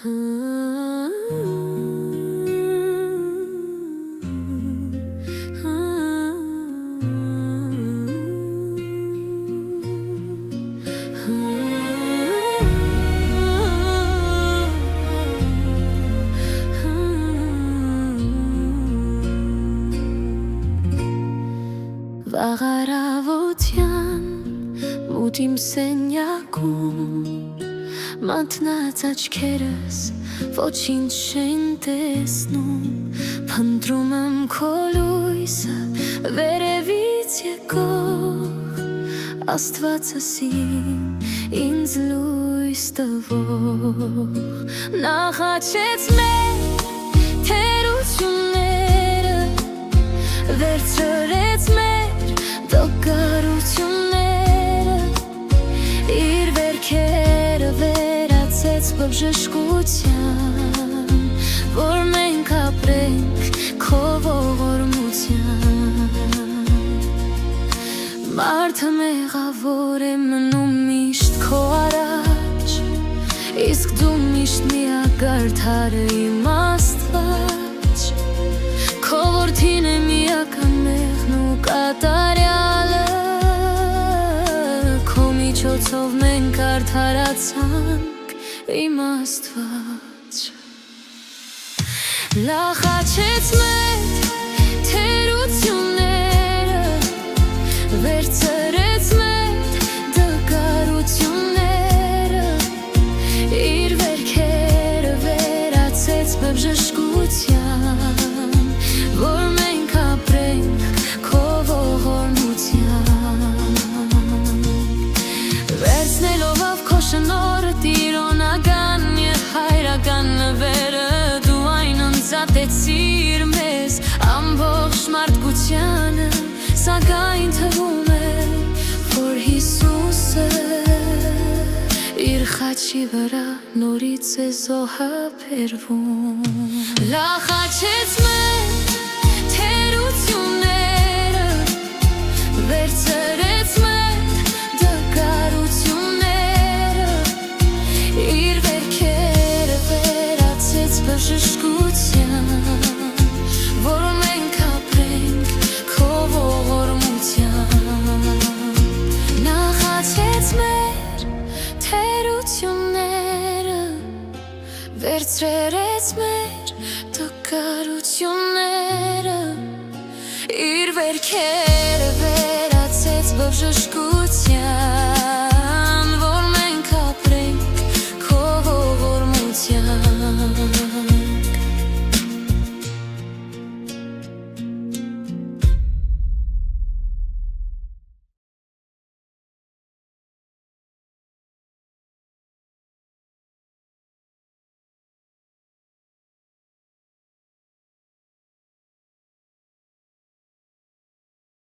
Վաղ առավոտյան մութ իմ սենյակում մատնած աչքերս ոչինչ չեն տեսնում, փնտրում եմ քո լույսը վերևից եկող, Աստվածս ինձ լույս տվող, նախաչեց մեր թերությունները, վերցրեց մեր դոկարությունները, իր վերքերը վերացեց բժշկության, որ մենք ապրենք քո ողորմության։ Մարդը մեղավոր է մնում միշտ քո առաջ, իսկ դու միշտ միակարդարը իմ Աստված, քո որդին է միական մեղն ու կատարյալը, քո միջոցով մենք արդարացանք իմ Աստված։ Նախաչեց մեր թերությունները, վերցրեց մեր դկարությունները, իր վերքերը վերացեց բժշկության, որ մենք ապրենք քո ողորմության։ Վերցնելով ավ քո շնորհը տիրոնական և հայրական նվերը, դու այն անձատեցիր մեզ ամբողջ մարդկությանը, սակայն թվում է, որ Հիսուսը իր խաչի վրա նորից է զոհաբերվում։ Նախաչեց մեր թերությունները, վերցրեց մեր դկարությունները, իր վերքերը վերացեց բժշկության, որ մենք ապրենք քո ողորմության։ Նախաչեց մեր թերությունները, վերցրեց մեր դկարությունները, իր վերքերը վերացեց բժշկության,